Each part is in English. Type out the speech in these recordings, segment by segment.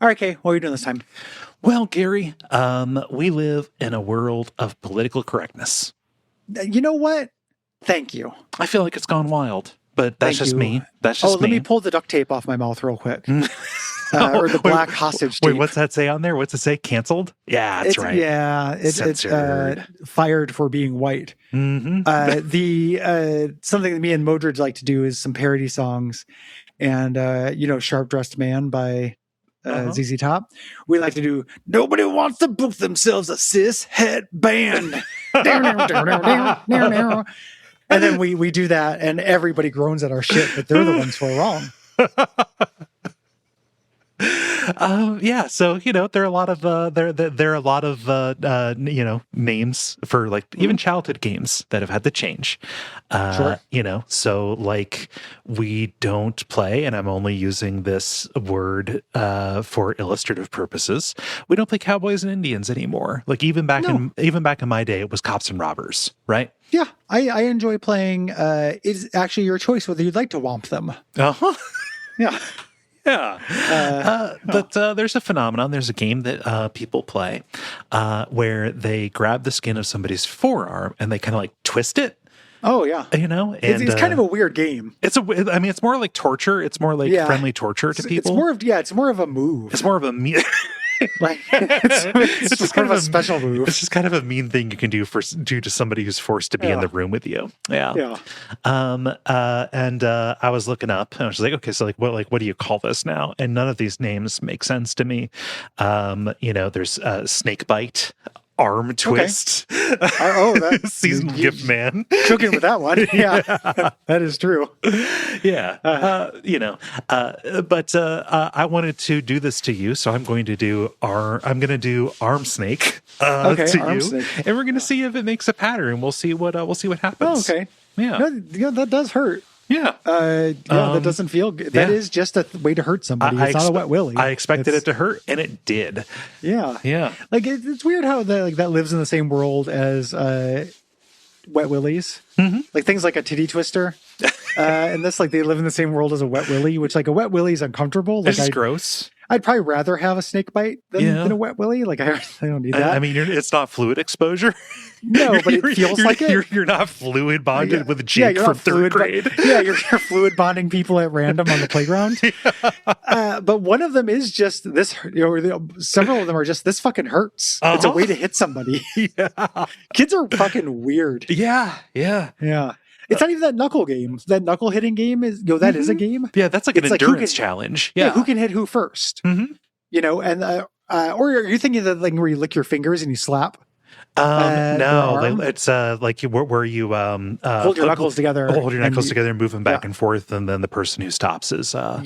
All right, Kay, what are you doing this time? Well, Gary, we live in a world of political correctness. You know what? Thank you. I feel like it's gone wild, but that's Thank just you. me. That's just let me me. pull the duct tape off my mouth real quick. Or the black hostage tape. Wait, what's that say on there? What's it say? Canceled? Yeah, that's right. Yeah, it's fired for being white. Mm-hmm. Something that me and Modred like to do is some parody songs, and Sharp Dressed Man by ZZ Top. We like to do Nobody Wants to Book Themselves a Cis Het Band. And then we do that, and everybody groans at our shit, but they're the ones who are wrong. So there are a lot of there are a lot of names for like even childhood games that have had to change. Sure. So like we don't play, and I'm only using this word for illustrative purposes. We don't play cowboys and Indians anymore. Like even back in my day, it was cops and robbers, right? Yeah, I enjoy playing. It's actually your choice whether you'd like to womp them. Uh-huh. Yeah. Yeah. But there's a phenomenon. There's a game that people play where they grab the skin of somebody's forearm and they kind of like twist it. Oh, yeah. And it's kind of a weird game. It's more like torture. It's more like friendly torture to people. It's more of a move. It's more of a like it's just kind of a special move. It's just kind of a mean thing you can do to somebody who's forced to be in the room with you. Yeah. Yeah. And I was looking up and I was like, okay, so what do you call this now? And none of these names make sense to me. There's snake bite, arm twist. Okay. Seasonal gift man. Cooking with that one. Yeah. That is true. Yeah. But I wanted to do this to you, so I'm going to do arm snake to arm you. Snake. And we're going to see if it makes a pattern. We'll see what happens. Oh, okay. Yeah. No, that does hurt. Yeah. That doesn't feel good. That is just a way to hurt somebody. It's not a wet willy. I expected it to hurt, and it did. Yeah. Yeah. Like, it's weird how that lives in the same world as wet willies. Mm-hmm. Like, things like a titty twister. And this, like, they live in the same world as a wet willy, which, like, a wet willy is uncomfortable. Like, It's gross. I'd probably rather have a snake bite than a wet willy. Like, I don't need that. I mean, it's not fluid exposure. No, but it feels like it. You're not fluid bonded with Jake from third grade. You're fluid bonding people at random on the playground. But one of them is just this. Several of them are just this fucking hurts. It's a way to hit somebody. Yeah, kids are fucking weird. Yeah. It's not even that knuckle game. That knuckle hitting game is that is a game. Yeah, that's like an endurance challenge. Yeah, who can hit who first? Mm-hmm. And or are you thinking of the thing where you lick your fingers and you slap? No, it's like where you hold your knuckles together. Hold your knuckles together and move them back and forth, and then the person who stops is the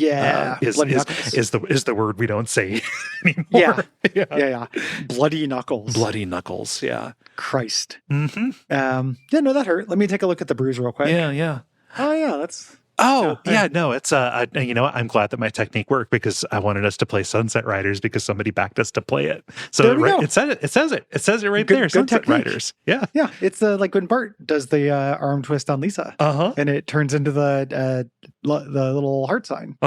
word we don't say anymore. Yeah. Bloody knuckles. Bloody knuckles. Yeah. Christ. Mm-hmm. That hurt. Let me take a look at the bruise real quick. Yeah. Oh yeah, that's. It's I'm glad that my technique worked because I wanted us to play Sunset Riders because somebody backed us to play it. So it says it right there. Sunset Riders. Yeah. It's like when Bart does the arm twist on Lisa, and it turns into the little heart sign.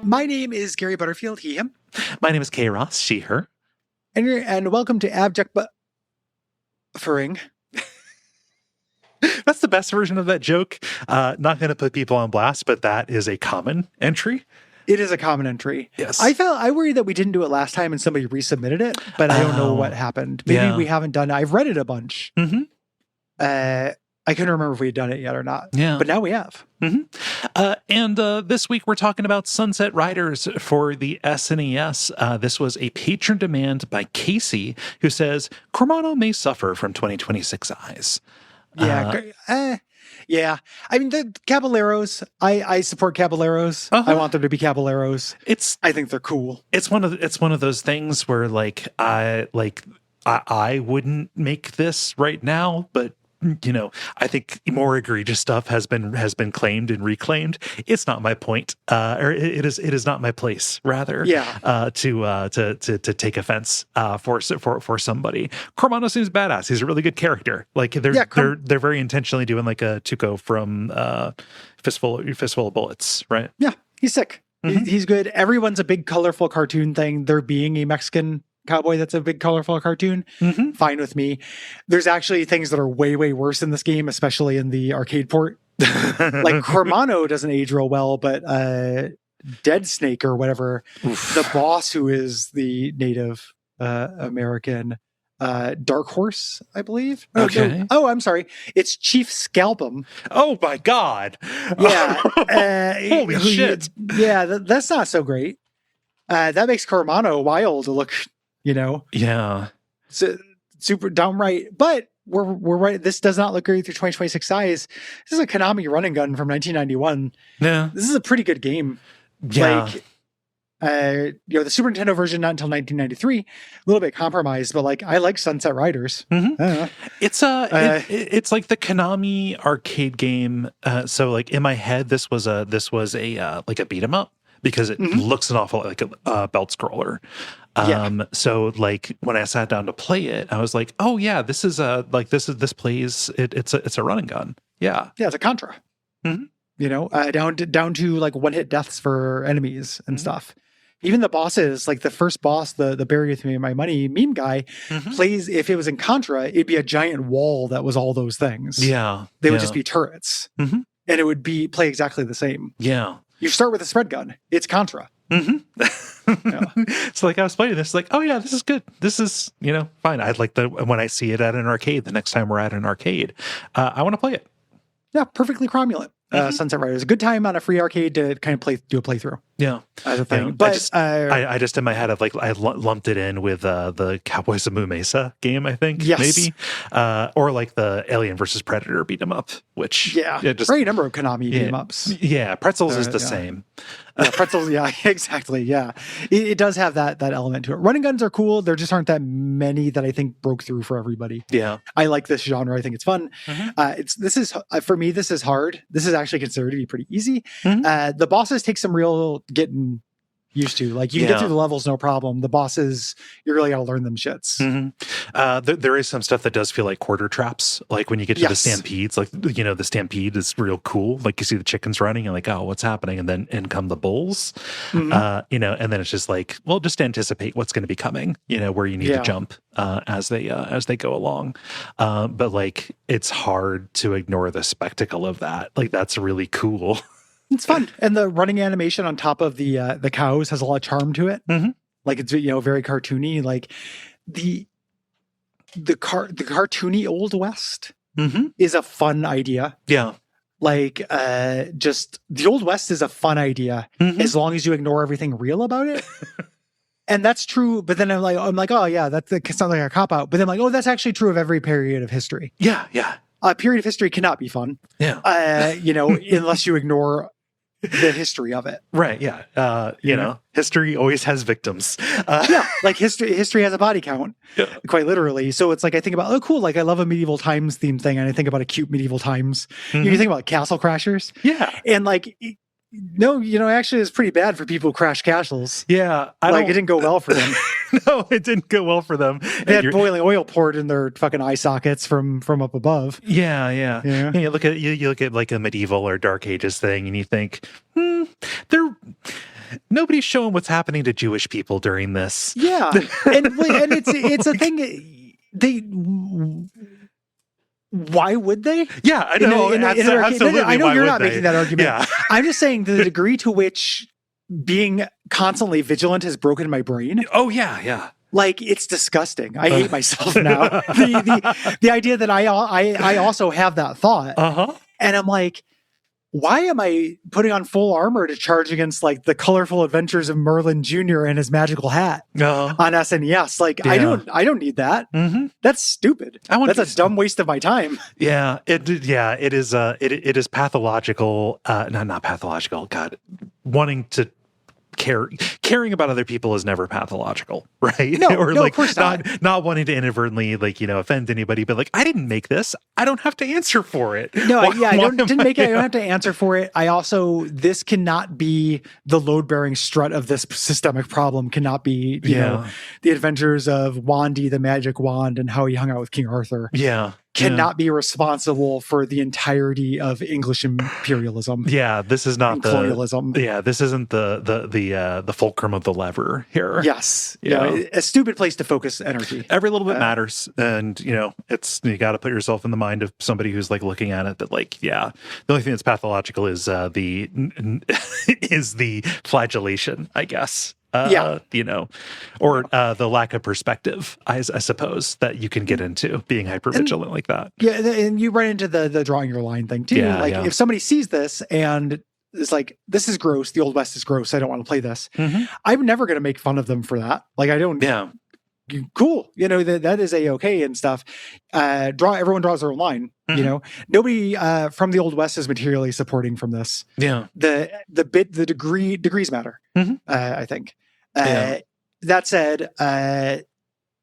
My name is Gary Butterfield, he, him. My name is Kay Ross, she, her. And welcome to Abject Buffering. That's the best version of that joke. Not going to put people on blast, but that is a common entry. It is a common entry. Yes. I worry that we didn't do it last time and somebody resubmitted it, but I don't know what happened. Maybe we haven't done it. I've read it a bunch. Mm-hmm. I couldn't remember if we had done it yet or not. Yeah. But now we have. Mm-hmm. And this week we're talking about Sunset Riders for the SNES. This was a patron demand by Casey, who says, Cormano may suffer from 2026 eyes. Yeah. Yeah. I mean, the Caballeros, I support Caballeros. I want them to be Caballeros. I think they're cool. It's one of those things where I wouldn't make this right now, but I think more egregious stuff has been claimed and reclaimed. It's not my point, or it is not my place. Rather, to take offense for somebody. Cormano seems badass. He's a really good character. Like they're very intentionally doing like a Tuco from Fistful of Bullets, right? Yeah, he's sick. He's good. Everyone's a big colorful cartoon thing. There being a Mexican cowboy that's a big colorful cartoon, fine with me. There's actually things that are way worse in this game, especially in the arcade port. Like Cormano doesn't age real well, but Dead Snake or whatever, the boss who is the Native American Dark Horse, I believe. Okay. Oh, I'm sorry. It's Chief Scalpum. Oh my God. Yeah. Holy shit. That's not so great. That makes Cormano wild to look. Yeah, super downright. But we're right. This does not look great through 2026 size. This is a Konami running gun from 1991. Yeah, this is a pretty good game. Yeah, the Super Nintendo version not until 1993. A little bit compromised, but I like Sunset Riders. It's it's like the Konami arcade game. So in my head, this was a like a beat 'em up. Because it looks an awful like a belt scroller. So when I sat down to play it, I was like, oh yeah, this plays it's a running gun. Yeah. Yeah, it's a Contra. Down to one hit deaths for enemies and stuff. Even the bosses, the first boss, the Bury With Me My Money meme guy, plays, if it was in Contra, it'd be a giant wall that was all those things. Yeah. They would just be turrets. And it would play exactly the same. Yeah. You start with a spread gun. It's Contra. So I was playing this, oh yeah, this is good. This is, fine. I'd like when I see it at an arcade, the next time we're at an arcade, I want to play it. Yeah, perfectly cromulent. Sunset Riders, a good time on a free arcade to kind of do a playthrough. Yeah, as a thing. But I just in my head I lumped it in with the Cowboys of Moo Mesa game. I think maybe, or the Alien versus Predator beat 'em up. Which just great number of Konami beat 'em ups. Yeah, Pretzels is the same. Yeah, Pretzels. Yeah, exactly. Yeah, it does have that element to it. Running guns are cool. There just aren't that many that I think broke through for everybody. Yeah, I like this genre. I think it's fun. For me. This is hard. This is actually considered to be pretty easy. The bosses take some real getting used to. You can get through the levels no problem. The bosses, you really got to learn them shits. There is some stuff that does feel like quarter traps. When you get to the stampedes, the stampede is real cool. You see the chickens running and oh, what's happening? And then in come the bulls, and then it's just just anticipate what's going to be coming, where you need to jump as they go along. But it's hard to ignore the spectacle of that. That's really cool. It's fun. And the running animation on top of the cows has a lot of charm to it. It's very cartoony. The cartoony Old West is a fun idea. Yeah. Just the Old West is a fun idea as long as you ignore everything real about it. And that's true. But then I'm like, oh yeah, that sounds like a cop out. But then I'm like, oh, that's actually true of every period of history. Yeah. Yeah. A period of history cannot be fun. Yeah. Unless you ignore the history of it. Right. Yeah. History always has victims. History has a body count, quite literally. So it's I think about, oh, cool. I love a medieval times theme thing. And I think about a cute medieval times. You think about Castle Crashers. Yeah. And no, actually it's pretty bad for people who crash castles. Yeah. It didn't go well for them. No, it didn't go well for them. They had boiling oil poured in their fucking eye sockets from up above. Yeah. You look at a medieval or Dark Ages thing and you think, nobody's showing what's happening to Jewish people during this. Yeah. And it's a thing why would they? Yeah, I know. Absolutely. I know you're not making that argument. Yeah. I'm just saying the degree to which being constantly vigilant has broken my brain. Oh, yeah. It's disgusting. I hate myself now. The idea that I also have that thought. Uh-huh. And I'm like, why am I putting on full armor to charge against like the colorful adventures of Merlin Jr. and his magical hat on SNES? Like, I don't need that. That's stupid. That's a dumb waste of my time. Yeah, it is pathological. Not pathological. God, wanting to caring about other people is never pathological, right? No, or no, like of course not wanting to inadvertently offend anybody, but like, I didn't make this. I don't have to answer for it. No, I didn't make it. I don't have to answer for it. This cannot be the load-bearing strut of this systemic problem. Cannot be, you know, the adventures of Wandy, the magic wand, and how he hung out with King Arthur. Yeah. Cannot be responsible for the entirety of English imperialism. Yeah, this is not colonialism. This isn't the fulcrum of the lever here. Yes, a stupid place to focus energy. Every little bit matters, and you got to put yourself in the mind of somebody who's like looking at it. That like, the only thing that's pathological is the flagellation, I guess. Or the lack of perspective, I suppose, that you can get into being hypervigilant like that. Yeah, and you run into the drawing your line thing too. If somebody sees this and is like, this is gross, the Old West is gross, I don't want to play this. I'm never going to make fun of them for that. Like, I don't. Yeah. Cool. That is a-okay and stuff. Everyone draws their own line. Nobody from the Old West is materially supporting from this. Yeah. The degrees matter. I think. That said,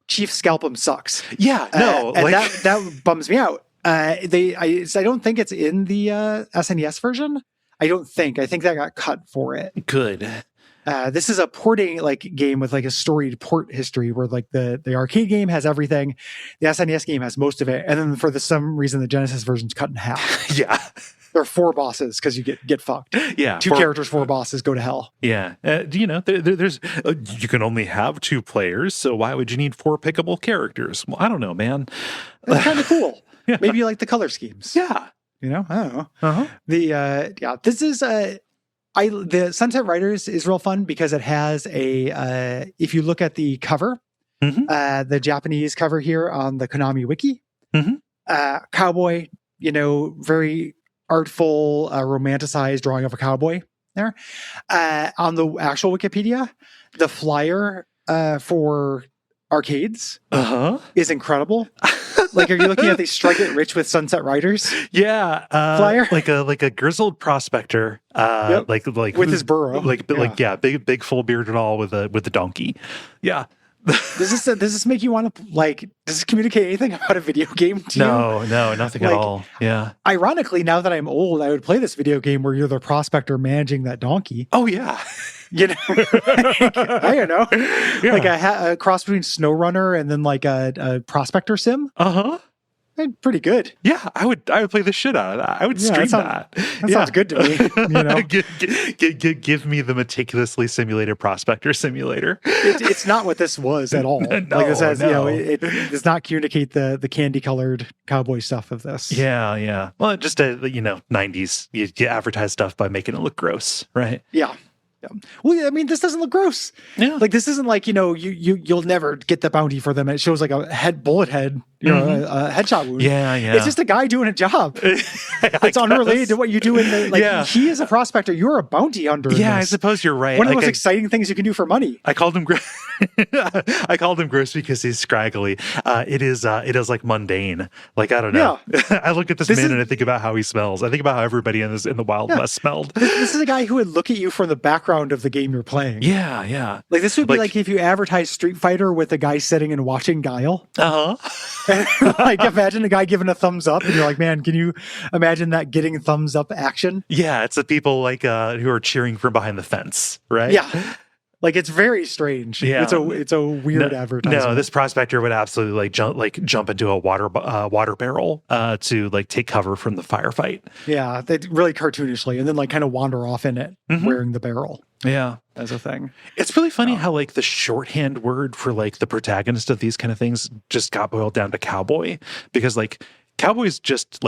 Chief Scalpum sucks. Yeah, no, and that bums me out. I don't think it's in the SNES version. I think that got cut for it. Good. This is a porting game with a storied port history where the arcade game has everything, the SNES game has most of it, and then for some reason the Genesis version's cut in half. Yeah. There are 4 bosses because you get fucked. Yeah, 2 characters, 4 bosses, go to hell. Yeah, there's you can only have 2 players, so why would you need 4 pickable characters? Well, I don't know, man. It's kind of cool. Yeah. Maybe you like the color schemes. Yeah, I don't know. This is the Sunset Riders is real fun because it has if you look at the cover, the Japanese cover here on the Konami wiki, cowboy, very artful, romanticized drawing of a cowboy there. On the actual Wikipedia, the flyer for arcades is incredible. Are you looking at the Strike It Rich with Sunset Riders? Yeah, flyer, like a grizzled prospector, like with his burro, big full beard and all with a donkey. Yeah. Does this make you want to does this communicate anything about a video game to you? No, nothing at all. Yeah. Ironically, now that I'm old, I would play this video game where you're the prospector managing that donkey. Oh yeah. I don't know. Yeah. A cross between SnowRunner and then a prospector sim. Pretty good. Yeah, I would play the shit out of that. I would stream that. That sounds good to me. Give me the meticulously simulated prospector simulator. It's not what this was at all. This has, it does not communicate the candy colored cowboy stuff of this. Yeah. Well, just 90s. You advertise stuff by making it look gross, right? Yeah. Well, I mean, this doesn't look gross. Yeah. This isn't you'll never get the bounty for them. It shows a bullet head, a headshot wound. Yeah. It's just a guy doing a job. It's unrelated to what you do in the, he is a prospector. You're a bounty hunter. Yeah, I suppose you're right. One of the most exciting things you can do for money. I called him I called him gross because he's scraggly. It is mundane. I don't know. Yeah. I look at this man and I think about how he smells. I think about how everybody in the Wild West smelled. This is a guy who would look at you from the background of the game you're playing. Yeah. This would be if you advertise Street Fighter with a guy sitting and watching Guile. Imagine a guy giving a thumbs up and you're like, man, can you imagine that getting thumbs up action? Yeah, it's the people who are cheering from behind the fence, right? Yeah. It's very strange. Yeah. It's a weird advertisement. No, this prospector would absolutely jump into a water barrel to take cover from the firefight. Yeah, they really cartoonishly, and then kind of wander off in it wearing the barrel. Yeah, as a thing. It's really funny how the shorthand word for the protagonist of these kind of things just got boiled down to cowboy, because cowboys just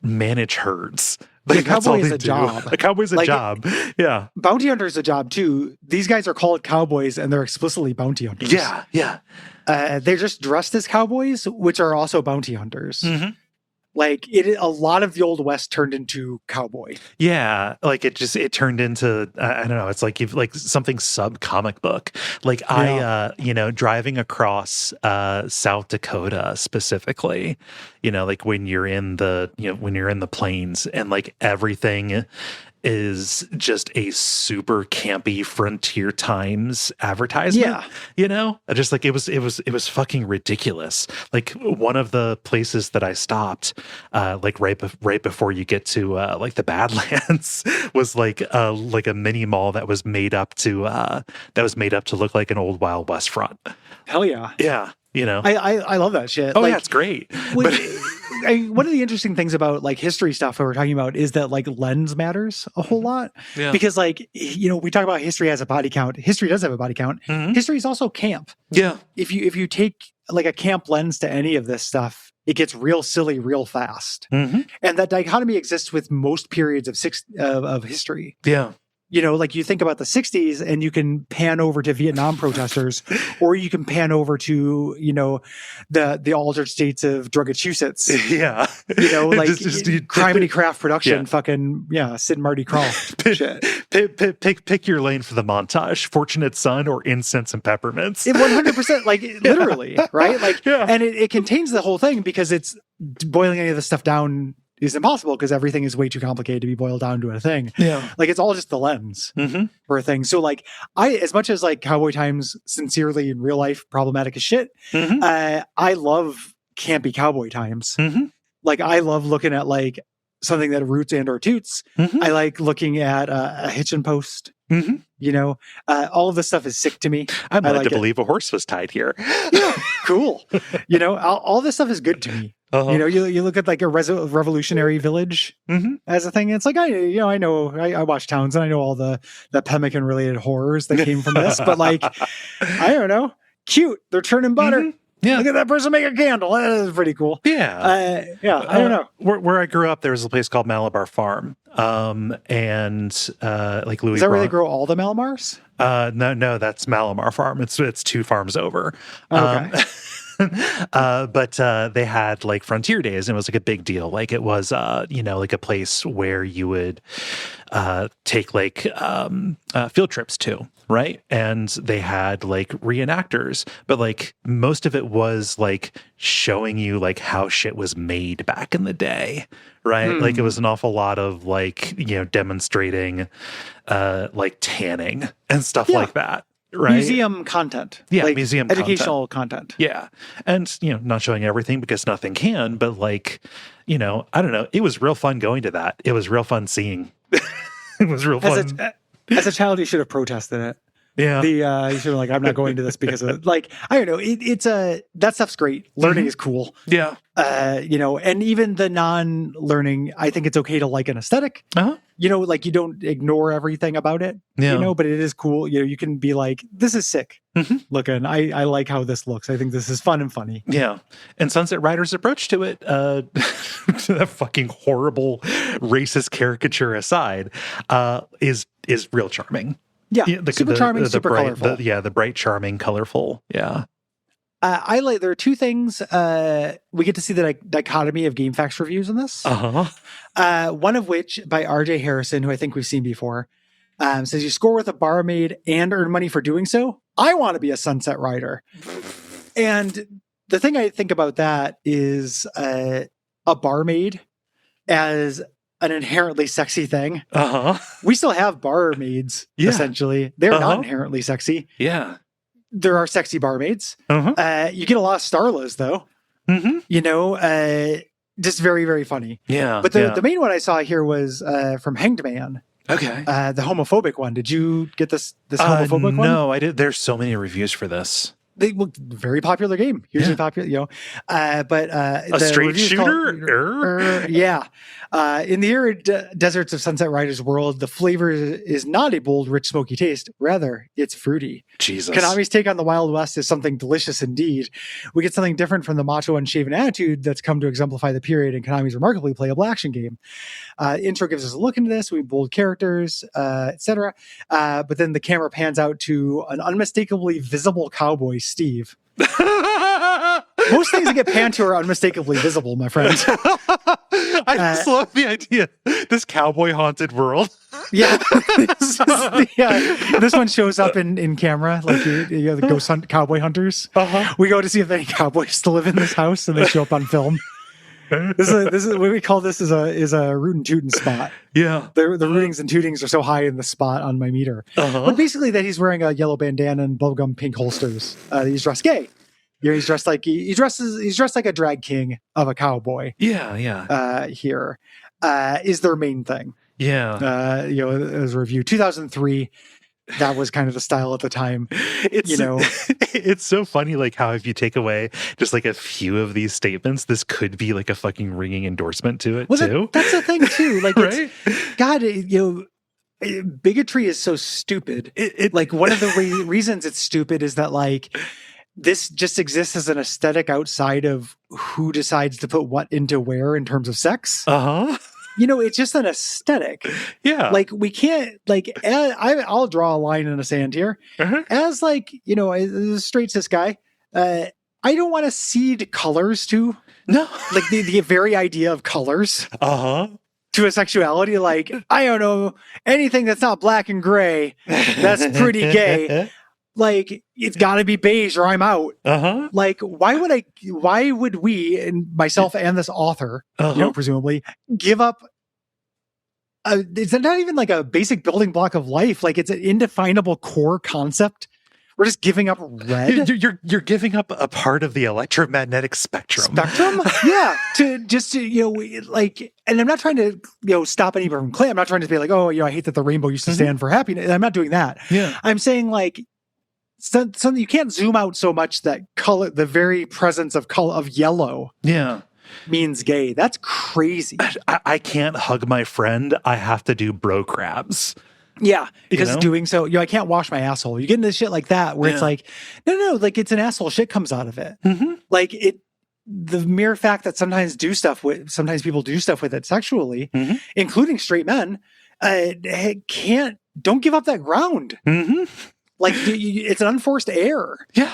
manage herds. A cowboy is a job. A cowboy's a job. Yeah. Bounty hunter is a job too. These guys are called cowboys and they're explicitly bounty hunters. Yeah. They're just dressed as cowboys, which are also bounty hunters. Like a lot of the Old West turned into cowboy. Yeah, like it turned into I don't know. It's like you've like something sub comic book. Like I, driving across South Dakota specifically, like when you're in the plains and like everything is just a super campy Frontier Times advertisement. Just like it was fucking ridiculous. Like one of the places that I stopped, like right before you get to like the Badlands, was like a mini mall that was made up to look like an old Wild West front. Hell yeah, yeah. I love that shit. Oh, like, yeah, it's great. But one of the interesting things about like history stuff that we're talking about is that like lens matters a whole lot. Yeah. Because like, we talk about history as a body count. History does have a body count. Mm-hmm. History is also camp. Yeah. If you take like a camp lens to any of this stuff, it gets real silly real fast. Mm-hmm. And that dichotomy exists with most periods of history. Yeah. Like you think about the 60s and you can pan over to Vietnam protesters, or you can pan over to, the altered states of Drugachusetts. Yeah. Like just criminy craft production, fucking, Sid and Marty Krofft shit. Pick your lane for the montage, Fortunate Son or Incense and Peppermints. 100%, like literally, right? Like, and it contains the whole thing because it's boiling any of this stuff down is impossible because everything is way too complicated to be boiled down to a thing. Yeah. Like it's all just the lens for a thing. So like as much as like Cowboy Times sincerely in real life problematic as shit, I love campy Cowboy Times. Like I love looking at like something that roots and or toots. I like looking at a hitchin post. All of this stuff is sick to me. I'm led to believe a horse was tied here. Yeah, cool. All this stuff is good to me. You look at like a revolutionary village as a thing. It's like I watch Towns and I know all the pemmican related horrors that came from this, but like I don't know, cute. They're churning butter. Yeah, look at that person make a candle. That is pretty cool. Yeah, I don't know. Where I grew up, there was a place called Malabar Farm, and like Louis. Is that where they grow all the Malamars? No, that's Malamar Farm. It's 2 farms over. Okay. But they had like Frontier Days, and it was like a big deal. Like it was, like a place where you would take like field trips to, right? And they had like reenactors, but like most of it was like showing you like how shit was made back in the day, right? Like it was an awful lot of like, demonstrating like tanning and stuff like that. Right? Museum content. Yeah, like museum educational content. Yeah. And, not showing everything because nothing can, but like, I don't know. It was real fun going to that. It was real fun seeing. It was real fun. As a child, you should have protested it. Yeah. You should have like, I'm not going to this because of like, I don't know. That stuff's great. Learning is cool. Yeah. And even the non-learning, I think it's okay to like an aesthetic. Like you don't ignore everything about it, but it is cool. You can be like, this is sick looking. I like how this looks. I think this is fun and funny. Yeah. And Sunset Rider's approach to it, that fucking horrible racist caricature aside, is real charming. Yeah. Super charming, super bright, colorful. The bright, charming, colorful. Yeah. There are 2 things. We get to see the dichotomy of GameFAQs reviews in this. One of which by RJ Harrison, who I think we've seen before, says you score with a barmaid and earn money for doing so. I want to be a Sunset Rider. And the thing I think about that is a barmaid as an inherently sexy thing. We still have barmaids, essentially. They're not inherently sexy. Yeah. There are sexy barmaids. You get a lot of Starlas, though. Just very, very funny. Yeah. But the main one I saw here was from Hanged Man. Okay. The homophobic one. Did you get this homophobic one? No, I did. There's so many reviews for this. They look very popular game, hugely popular, but a straight shooter. In the arid deserts of Sunset Riders world, the flavor is not a bold, rich, smoky taste. Rather, it's fruity. Jesus. Konami's take on the Wild West is something delicious indeed. We get something different from the macho, unshaven attitude that's come to exemplify the period in Konami's remarkably playable action game. Intro gives us a look into this. We bold characters, etc. But then the camera pans out to an unmistakably visible cowboy, Steve. Most things that get panned to are unmistakably visible, my friend. I just love the idea. This cowboy haunted world. Yeah. This one shows up in camera, like the ghost cowboy hunters. We go to see if any cowboys still live in this house, and they show up on film. This is what we call this is a root and tootin' spot. Yeah. The rootings and tootings are so high in the spot on my meter. But basically that he's wearing a yellow bandana and bubblegum pink holsters. He's dressed gay. He's dressed like he's dressed like a drag king of a cowboy. Yeah. Here is their main thing. Yeah. As a review, 2003. That was kind of the style at the time. It's so funny, like how if you take away just like a few of these statements, this could be like a fucking ringing endorsement to it too. That's the thing too. Like, right? God, bigotry is so stupid. Like one of the reasons it's stupid is that like this just exists as an aesthetic outside of who decides to put what into where in terms of sex. It's just an aesthetic. Yeah. Like we can't I'll draw a line in the sand here. As like, as a straight cis guy, I don't want to cede colors to. No. Like the very idea of colors. To a sexuality, like, I don't know, anything that's not black and gray, that's pretty gay. Like, it's got to be beige or I'm out. Like, why would we, and myself and this author, presumably, give up? It's not even like a basic building block of life. Like, it's an indefinable core concept. We're just giving up red. You're giving up a part of the electromagnetic spectrum. Yeah. And I'm not trying to, stop anyone from claim. I'm not trying to be like, I hate that the rainbow used to stand for happiness. I'm not doing that. Yeah. I'm saying like, something you can't zoom out so much that color, the very presence of color of yellow, means gay. That's crazy. I can't hug my friend. I have to do bro crabs. Yeah, because doing so, I can't wash my asshole. You get into shit like that where it's like, no, like it's an asshole. Shit comes out of it. Like the mere fact that sometimes people do stuff with it sexually, including straight men, don't give up that ground. Like it's an unforced error. Yeah.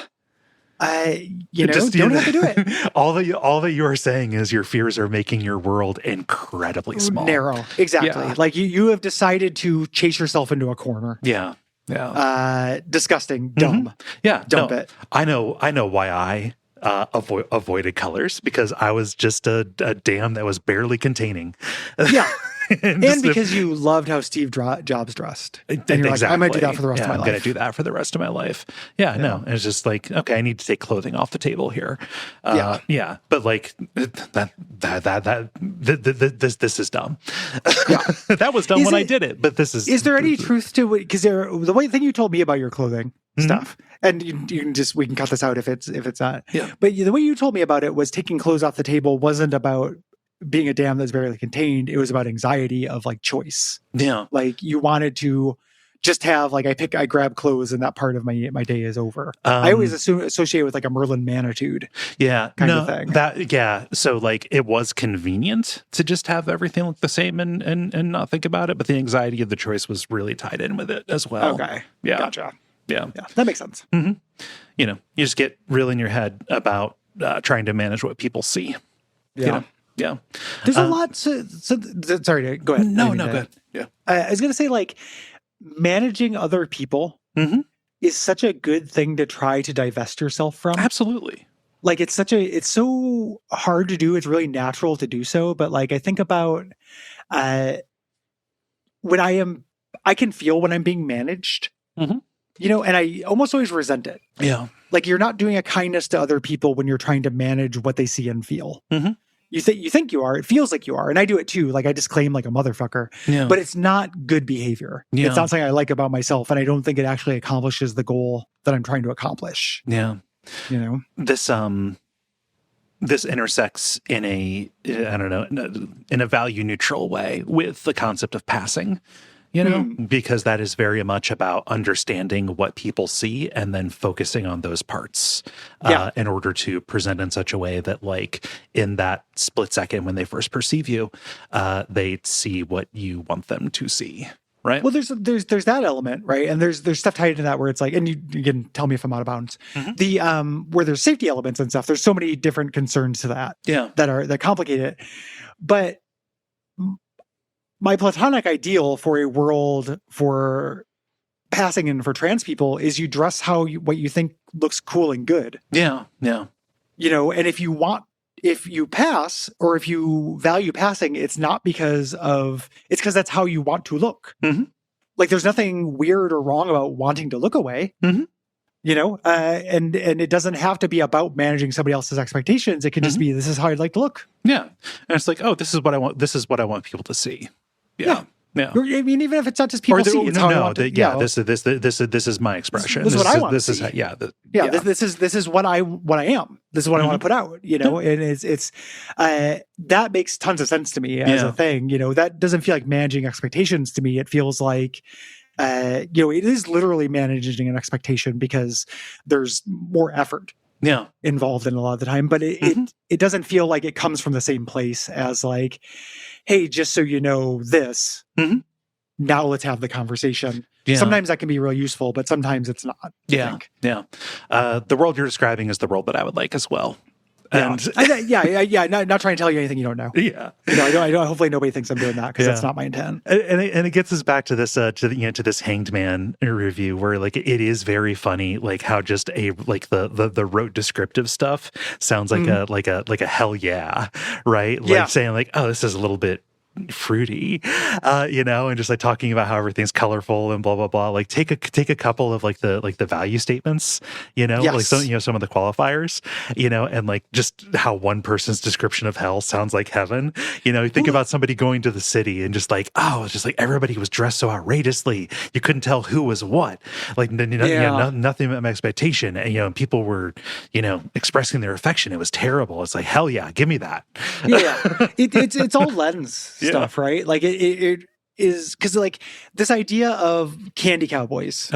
Don't have to do it. all that you are saying is your fears are making your world incredibly small. Narrow. Exactly. Yeah. Like you have decided to chase yourself into a corner. Yeah. Yeah. Disgusting. Dumb. Yeah. Dump it. I know why I avoided colors, because I was just a dam that was barely containing. Yeah. and because you loved how Steve Jobs dressed. And you're exactly. like, I might do that for the rest of my life. I'm going to do that for the rest of my life. Yeah, no. And it's just like, okay, I need to take clothing off the table here. Yeah. But like this is dumb. Yeah. That was dumb when I did it, but this is. Is there any truth to it? Because the one thing you told me about your clothing stuff, and we can cut this out if it's not. Yeah. But the way you told me about it was taking clothes off the table wasn't about being a dam that's very contained. It was about anxiety of like choice. Yeah. Like you wanted to just have like, I grab clothes and that part of my day is over. I always associate with like a Merlin Manitude. Yeah. Kind of thing. So like it was convenient to just have everything look the same and not think about it. But the anxiety of the choice was really tied in with it as well. Okay. Yeah. Gotcha. Yeah. That makes sense. You just get real in your head about trying to manage what people see. Yeah. Yeah. There's a lot sorry, go ahead. No, go ahead. Yeah. I was going to say like managing other people is such a good thing to try to divest yourself from. Absolutely. Like it's so hard to do. It's really natural to do so. But like, I think about when I can feel when I'm being managed, and I almost always resent it. Yeah. Like you're not doing a kindness to other people when you're trying to manage what they see and feel. You think you are. It feels like you are. And I do it too. Like I disclaim like a motherfucker. Yeah. But it's not good behavior. Yeah. It's not something I like about myself. And I don't think it actually accomplishes the goal that I'm trying to accomplish. Yeah. This intersects in a value neutral way with the concept of passing. Because that is very much about understanding what people see and then focusing on those parts in order to present in such a way that, like, in that split second when they first perceive you, they see what you want them to see, right? Well, there's that element, right? And there's stuff tied into that where it's like, and you can tell me if I'm out of bounds. The where there's safety elements and stuff. There's so many different concerns to that. That complicate it. But my platonic ideal for a world for passing and for trans people is you dress what you think looks cool and good. Yeah. And if you pass or if you value passing, it's because that's how you want to look. Like there's nothing weird or wrong about wanting to look away. And it doesn't have to be about managing somebody else's expectations. It can just be, this is how I'd like to look. Yeah. And it's like, oh, this is what I want. This is what I want people to see. Yeah. I mean, even if it's not just people see, it's how I want to, this is my expression. This is what I want. This is This is what I am. This is what I want to put out. And it's that makes tons of sense to me as a thing. That doesn't feel like managing expectations to me. It feels like it is literally managing an expectation because there's more effort involved in a lot of the time, but it doesn't feel like it comes from the same place as like, hey, just so you know this, now let's have the conversation. Sometimes that can be real useful, but sometimes it's not. The world you're describing is the world that I would like as well. And not trying to tell you anything you don't know. I don't. Hopefully, nobody thinks I'm doing that because that's not my intent. And it gets us back to this to this Hanged Man review where like it is very funny, like how just the rote descriptive stuff sounds like a hell yeah, right? Like saying like, oh, this is a little bit fruity, and just like talking about how everything's colorful and blah blah blah. Like take a couple of like the value statements, like some of the qualifiers, and like just how one person's description of hell sounds like heaven. You think about somebody going to the city and just like, oh, it's just like everybody was dressed so outrageously, you couldn't tell who was what. Like nothing met my expectation, and people were expressing their affection. It was terrible. It's like hell yeah, give me that. It's all lens stuff, right? Like it is because like this idea of candy cowboys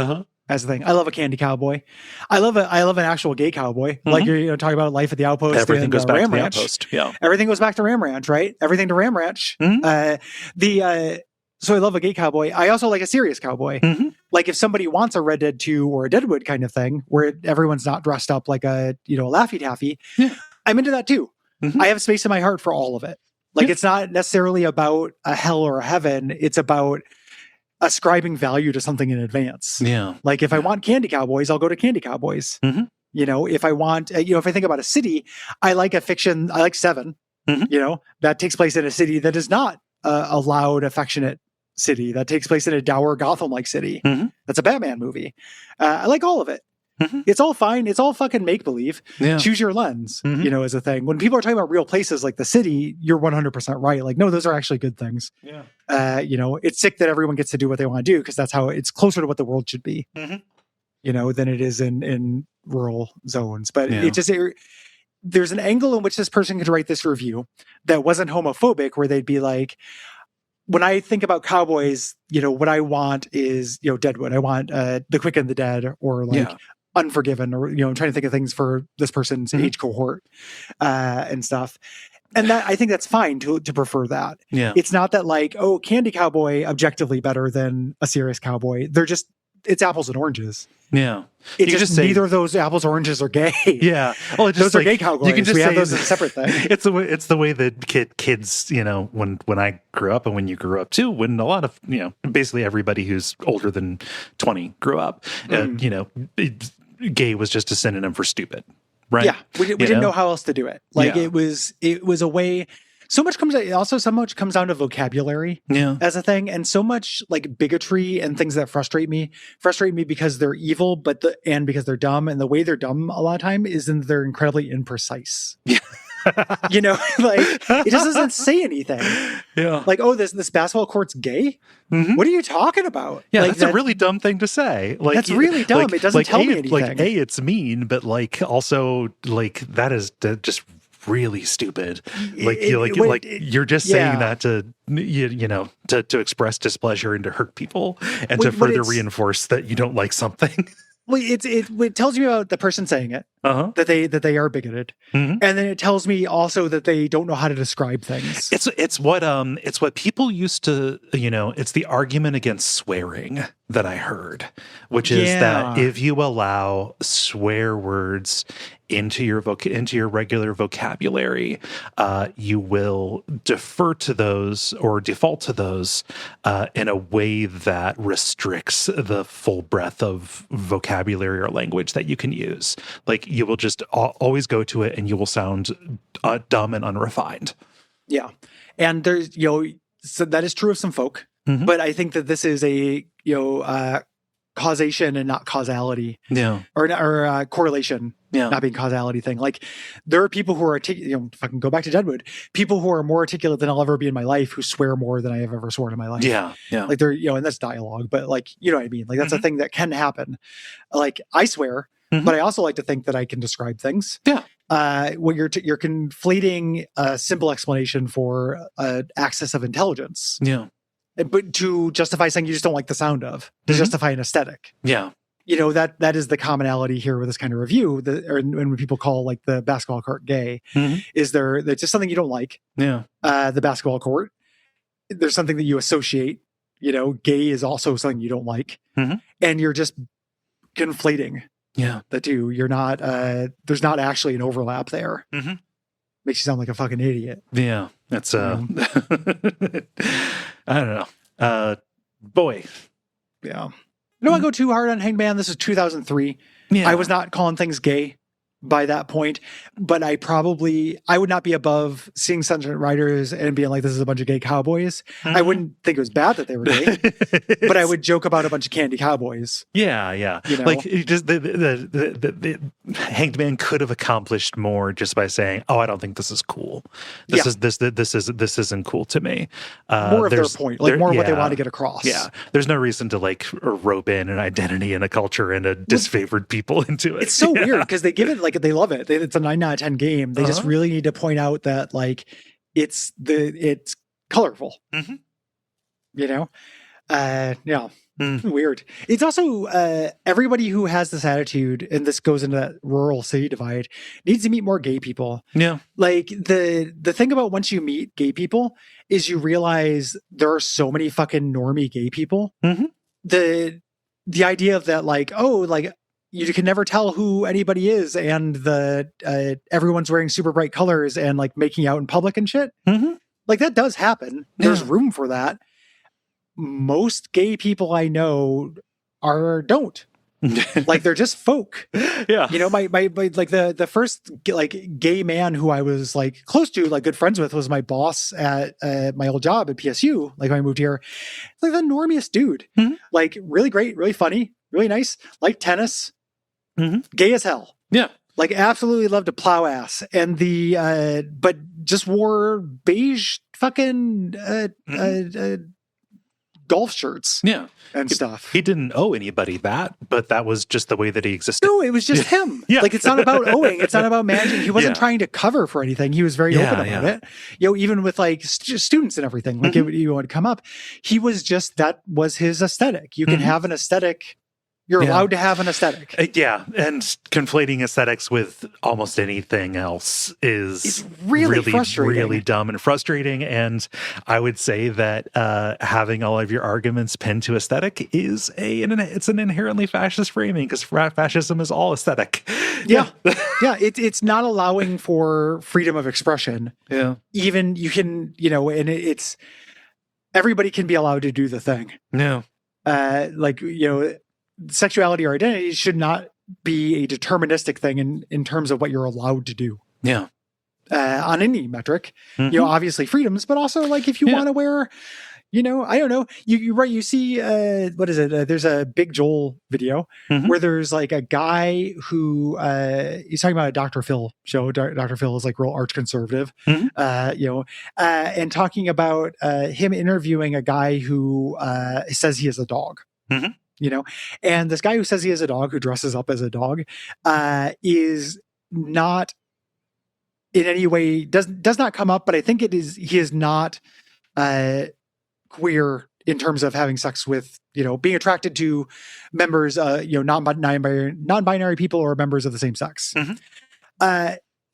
as a thing. I love a candy cowboy. I love an actual gay cowboy. Like you're talking about Life at the Outpost. Everything goes back Ram to the Ranch. Outpost. Yeah, everything goes back to Ram Ranch, right? Everything to Ram Ranch. So I love a gay cowboy. I also like a serious cowboy. Like if somebody wants a Red Dead 2 or a Deadwood kind of thing, where everyone's not dressed up like a Laffy Taffy, I'm into that too. I have space in my heart for all of it. Like it's not necessarily about a hell or a heaven. It's about ascribing value to something in advance. Yeah. Like if I want candy cowboys, I'll go to candy cowboys. If I want, if I think about a city, I like a fiction. I like Seven. That takes place in a city that is not a loud, affectionate city. That takes place in a dour Gotham-like city. That's a Batman movie. I like all of it. It's all fine. It's all fucking make-believe. Choose your lens, as a thing. When people are talking about real places like the city, you're 100% right. Like, no, those are actually good things. It's sick that everyone gets to do what they want to do because that's how it's closer to what the world should be, than it is in rural zones. But there's an angle in which this person could write this review that wasn't homophobic, where they'd be like, when I think about cowboys, what I want is, Deadwood. I want The Quick and the Dead, or like Unforgiven, or, I'm trying to think of things for this person's age cohort and stuff. And that I think that's fine to prefer that. It's not that like, oh, Candy Cowboy objectively better than a serious cowboy. It's apples and oranges. It's just say, neither of those apples or oranges are gay. Well, those are gay cowboys. You can just have those as a separate thing. It's the way that kids, when I grew up and when you grew up too, when a lot of, basically everybody who's older than 20 grew up, gay was just a synonym for stupid. Right. Yeah. We didn't know how else to do it. Like it was a way. So much comes down to vocabulary as a thing, and so much like bigotry and things that frustrate me because they're evil, and because they're dumb, and the way they're dumb a lot of time is in they're incredibly imprecise. Like it just doesn't say anything. Like, oh, this basketball court's gay. What are you talking about? That's a really dumb thing to say. Like that's really dumb. It doesn't tell me anything. Like it's mean, but like also like that is just really stupid. You're just saying that to to express displeasure and to hurt people and to further reinforce that you don't like something. Well, it tells me about the person saying it, that they are bigoted, and then it tells me also that they don't know how to describe things. It's what people used to, it's the argument against swearing that I heard, which is that if you allow swear words into your regular vocabulary, you will defer to those or default to those in a way that restricts the full breadth of vocabulary or language that you can use. Like you will just always go to it and you will sound dumb and unrefined. Yeah. And there's, so that is true of some folk, but I think that this is a, causation and not causality. Yeah. Or correlation, not being causality thing. Like there are people who are, if I can go back to Deadwood, people who are more articulate than I'll ever be in my life, who swear more than I have ever sworn in my life. Yeah. Yeah. Like they're, and that's dialogue, but like, you know what I mean? Like that's a thing that can happen. Like I swear, but I also like to think that I can describe things. Yeah. When you're conflating a simple explanation for access of intelligence. Yeah. But to justify something you just don't like the sound of, to justify an aesthetic. Yeah. That is the commonality here with this kind of review. Or when people call like the basketball court gay, is there's just something you don't like. Yeah. The basketball court, there's something that you associate. Gay is also something you don't like, and you're just conflating. Yeah. The two. You're not. There's not actually an overlap there. Makes you sound like a fucking idiot. Yeah. That's I don't know. Boy. Yeah. I don't want to go too hard on Hangman. This is 2003. Yeah. I was not calling things gay by that point, but I would not be above seeing Sunset Riders and being like, this is a bunch of gay cowboys. I wouldn't think it was bad that they were gay, but I would joke about a bunch of candy cowboys. Yeah, yeah. Like just the Hanged Man could have accomplished more just by saying, "Oh, I don't think this is cool. This isn't cool to me." More of their point, like more of what they want to get across. Yeah, there's no reason to like rope in an identity and a culture and a disfavored people into it. It's so weird because they give it like they love it. It's a 9 out of 10 game. They just really need to point out that like it's colorful. Weird. It's also everybody who has this attitude, and this goes into that rural city divide, needs to meet more gay people. Yeah. Like the thing about once you meet gay people is you realize there are so many fucking normie gay people. The idea of that, like, oh, like you can never tell who anybody is, and everyone's wearing super bright colors and like making out in public and shit. Like that does happen. There's room for that. Most gay people I know don't. Like they're just folk. Yeah. My like the first like gay man who I was like close to, like good friends with, was my boss at my old job at PSU. Like when I moved here, like the normiest dude, like really great, really funny, really nice, like tennis, gay as hell. Yeah. Like absolutely loved to plow ass, and but just wore beige fucking golf shirts. Yeah. And stuff. He didn't owe anybody that, but that was just the way that he existed. No, it was just him. Yeah. Like it's not about owing. It's not about managing. He wasn't trying to cover for anything. He was very open about it. Even with like students and everything, like you would come up, he was just, that was his aesthetic. You can have an aesthetic. You're allowed to have an aesthetic. And conflating aesthetics with almost anything else is really frustrating. Really dumb and frustrating. And I would say that having all of your arguments pinned to aesthetic is it's an inherently fascist framing, because fascism is all aesthetic. Yeah. It's not allowing for freedom of expression. Yeah. Even you can, and it's everybody can be allowed to do the thing. No. Sexuality or identity should not be a deterministic thing in terms of what you're allowed to do. Yeah. On any metric, obviously freedoms, but also like if you want to wear, I don't know, you're right. You see, what is it? There's a Big Joel video where there's like a guy who, he's talking about a Dr. Phil show. Dr. Phil is like real arch conservative, and talking about him interviewing a guy who says he is a dog. And this guy who says he is a dog, who dresses up as a dog, is not in any way, does not come up, but I think he is not queer in terms of having sex with, being attracted to members, non-binary people or members of the same sex.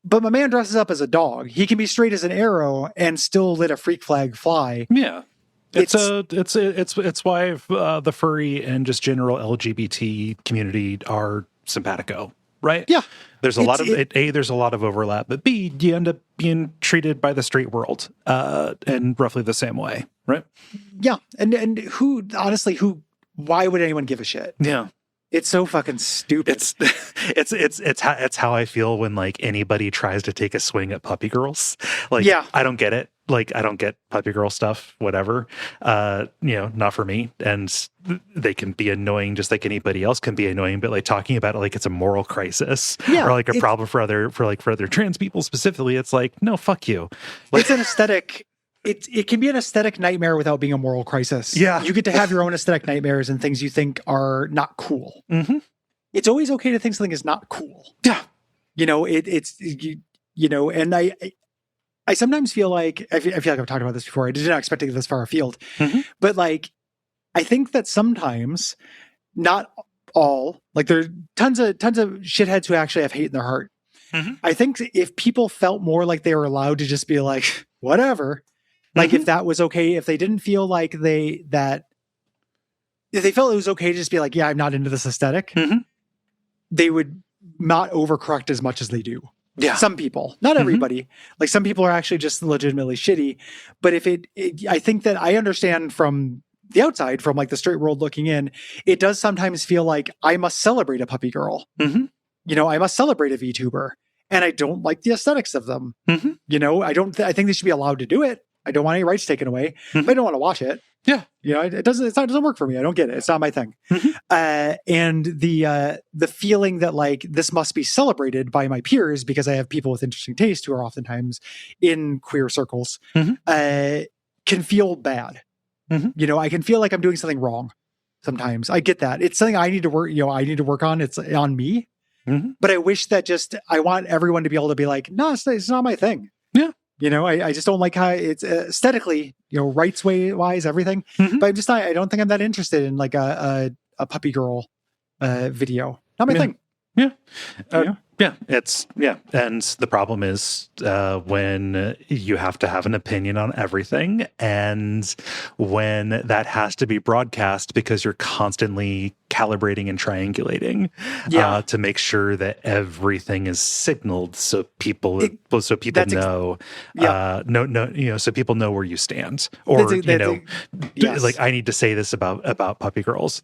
But my man dresses up as a dog. He can be straight as an arrow and still let a freak flag fly. Yeah. It's why the furry and just general LGBT community are simpatico, right? Yeah. There's a lot of there's a lot of overlap, but B, you end up being treated by the straight world in roughly the same way, right? Yeah. And why would anyone give a shit? Yeah. It's so fucking stupid. It's how I feel when like anybody tries to take a swing at puppy girls. Like, yeah. I don't get it. Like, I don't get puppy girl stuff, whatever. Not for me. And they can be annoying just like anybody else can be annoying, but like talking about it like it's a moral crisis or like a problem for other trans people specifically, it's like, no, fuck you. Like, it's an aesthetic. It can be an aesthetic nightmare without being a moral crisis. Yeah. You get to have your own aesthetic nightmares and things you think are not cool. Mm-hmm. It's always okay to think something is not cool. Yeah. And I sometimes feel like, I feel like I've talked about this before. I did not expect to get this far afield. Mm-hmm. But like, I think that sometimes, not all, like there are tons of shitheads who actually have hate in their heart. Mm-hmm. I think if people felt more like they were allowed to just be like, whatever, like if that was okay, if they didn't feel like if they felt it was okay to just be like, yeah, I'm not into this aesthetic, they would not overcorrect as much as they do. Yeah. Some people, not everybody. Like some people are actually just legitimately shitty. But if I think that I understand from the outside, from like the straight world looking in, it does sometimes feel like I must celebrate a puppy girl. I must celebrate a VTuber, and I don't like the aesthetics of them. I think they should be allowed to do it. I don't want any rights taken away, but I don't want to watch it. Yeah. It doesn't work for me. I don't get it. It's not my thing. And the feeling that like this must be celebrated by my peers because I have people with interesting taste who are oftentimes in queer circles, can feel bad. I can feel like I'm doing something wrong sometimes. I get that. It's something I need to work on. It's on me. But I wish that I want everyone to be able to be like, no, it's not my thing. Yeah. I just don't like how it's aesthetically, rights wise, everything. But I don't think I'm that interested in like a puppy girl video. Not my thing. Yeah. And the problem is when you have to have an opinion on everything, and when that has to be broadcast because you're constantly calibrating and triangulating to make sure that everything is signaled so people know so people know where you stand, or like I need to say this about puppy girls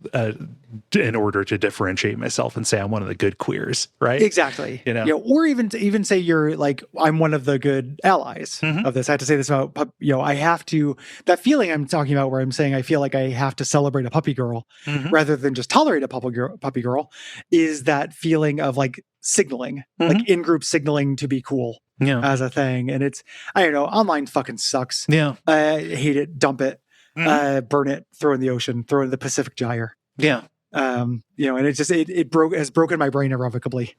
in order to differentiate myself and say I'm one of the good queers, right? Exactly. Or even say you're like, I'm one of the good allies of this. I have to say this about, I have to, that feeling I'm talking about where I'm saying I feel like I have to celebrate a puppy girl rather than just tolerate a puppy girl, is that feeling of like signaling, like in-group signaling to be cool as a thing. And it's, I don't know, online fucking sucks. Yeah. I hate it. Dump it. Burn it. Throw it in the ocean. Throw it in the Pacific Gyre. Yeah. And it just has broken my brain irrevocably.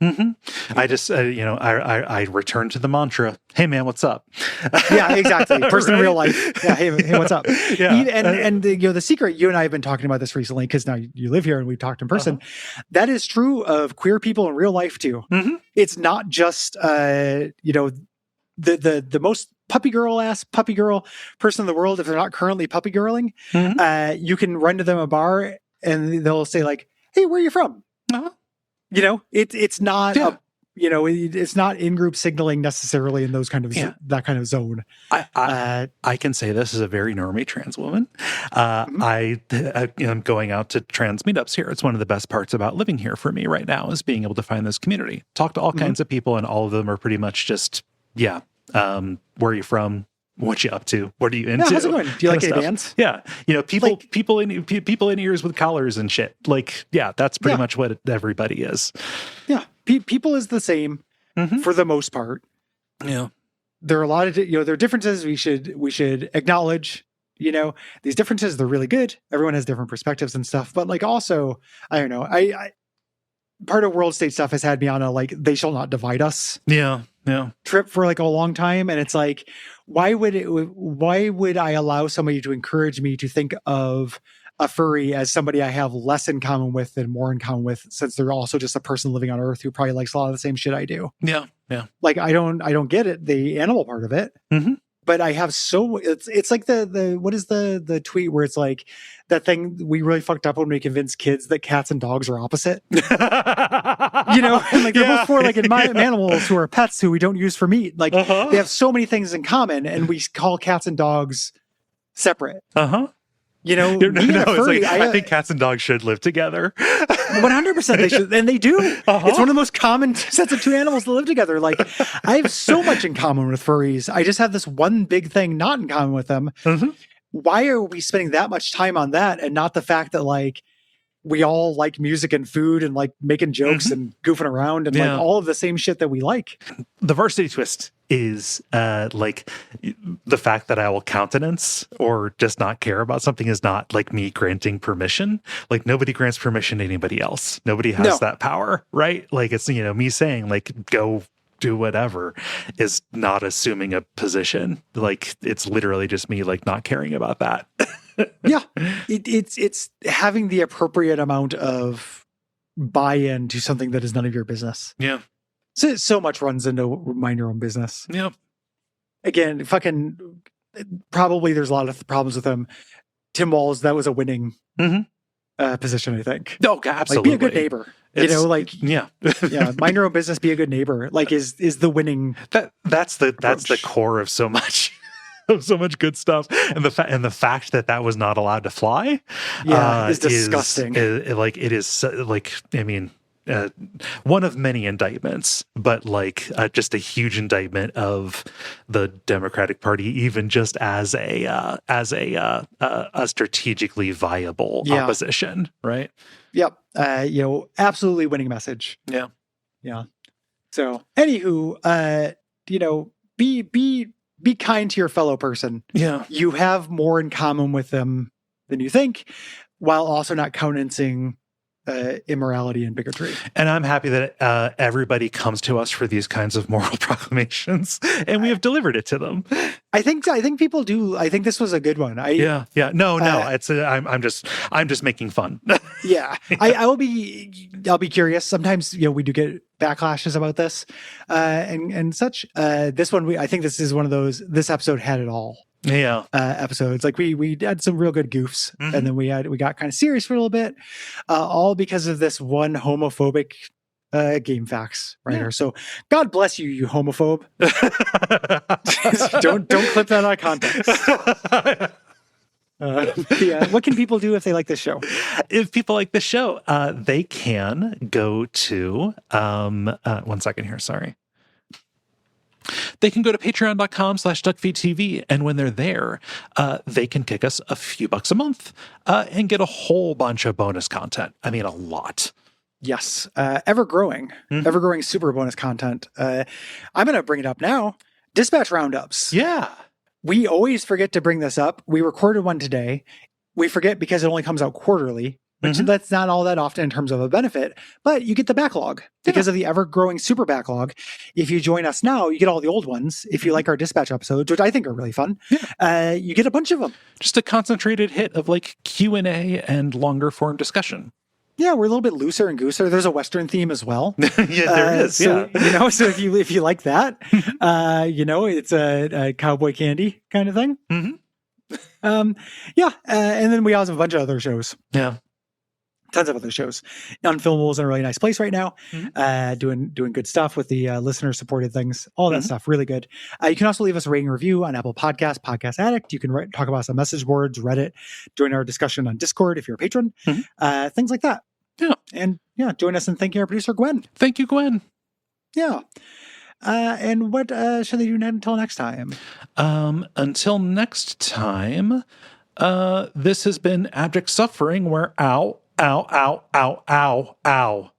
I just I return to the mantra, hey man, what's up? Yeah, exactly. Person in real life. Yeah, hey, what's up? Yeah. And the secret, you and I have been talking about this recently because now you live here and we've talked in person. That is true of queer people in real life too. It's not just the most puppy girl person in the world. If they're not currently puppy girling, you can run to them a bar and they'll say like, hey, where are you from? It's not it's not in-group signaling necessarily in those kind of that kind of zone. I can say this as a very normie trans woman. I'm going out to trans meetups here. It's one of the best parts about living here for me right now is being able to find this community, talk to all kinds of people, and all of them are pretty much just, where are you from? What you up to? What are you into? How's it going? Do you like any bands? Yeah. People in ears with collars and shit. Like, that's pretty much what everybody is. Yeah. People is the same for the most part. Yeah. There are a lot of, there are differences we should acknowledge, these differences, they're really good. Everyone has different perspectives and stuff, but like also, I don't know, I part of world state stuff has had me on a, like, they shall not divide us. Yeah. Trip for like a long time. And it's like, why would I allow somebody to encourage me to think of a furry as somebody I have less in common with than more in common with, since they're also just a person living on Earth who probably likes a lot of the same shit I do. Yeah. Like I don't get it, the animal part of it. Mm-hmm. But I have it's like the what is the tweet where it's like that thing we really fucked up when we convinced kids that cats and dogs are opposite. And like they're both for like animals who are pets who we don't use for meat. Like they have so many things in common, and we call cats and dogs separate. I think cats and dogs should live together. 100% they should, and they do. It's one of the most common sets of two animals to live together. Like I have so much in common with furries. I just have this one big thing not in common with them. Why are we spending that much time on that and not the fact that like we all like music and food and like making jokes and goofing around and like all of the same shit that we like? The varsity twist is like the fact that I will countenance or just not care about something is not like me granting permission. Like nobody grants permission to anybody else. Nobody has that power, right? Like it's, me saying like, go do whatever is not assuming a position. Like it's literally just me like not caring about that. It's having the appropriate amount of buy-in to something that is none of your business. So much runs into mind your own business. Again, fucking probably there's a lot of problems with him. Tim Walz, that was a winning position, I think. Oh, absolutely. Like, be a good neighbor. Mind your own business, be a good neighbor. Like is the winning. That's the core of so much. Of so much good stuff, and the fact that was not allowed to fly, is disgusting. One of many indictments, but like just a huge indictment of the Democratic Party, even just as a strategically viable opposition, right? Yep. Absolutely winning message. Yeah. So, anywho, be kind to your fellow person. You have more in common with them than you think, while also not countenancing immorality and bigotry. And I'm happy that everybody comes to us for these kinds of moral proclamations, and we have delivered it to them. I think people do. I think this was a good one. No. It's I'm just making fun. I'll be curious. Sometimes we do get backlashes about this and such. This one, I think this is one of those. This episode had it all. Episodes like we had some real good goofs, and then we got kind of serious for a little bit, all because of this one homophobic game facts writer. So God bless you, you homophobe. don't clip that out of context. What can people do if they like this show? If people like this show, they can go to 1 second here. Sorry. They can go to patreon.com/Duckfeed.tv, and when they're there, they can kick us a few bucks a month and get a whole bunch of bonus content. I mean, a lot. Yes. Ever growing super bonus content. I'm going to bring it up now. Dispatch roundups. Yeah. We always forget to bring this up. We recorded one today. We forget because it only comes out quarterly. Which that's not all that often in terms of a benefit, but you get the backlog because of the ever-growing super backlog. If you join us now, you get all the old ones. If you like our dispatch episodes, which I think are really fun, you get a bunch of them. Just a concentrated hit of like Q&A and longer form discussion. Yeah, we're a little bit looser and gooser. There's a Western theme as well. There is. So if you like that, it's a cowboy candy kind of thing. And then we also have a bunch of other shows. Tons of other shows. Unfilmable is in a really nice place right now. Doing good stuff with the listener supported things, all that stuff. Really good. You can also leave us a rating review on Apple Podcasts, Podcast Addict. You can talk about us on message boards, Reddit, join our discussion on Discord if you're a patron, things like that. And join us in thanking our producer, Gwen. Thank you, Gwen. And what should they do until next time? Until next time, this has been Abject Suffering, where ow, ow, ow, ow, ow, ow.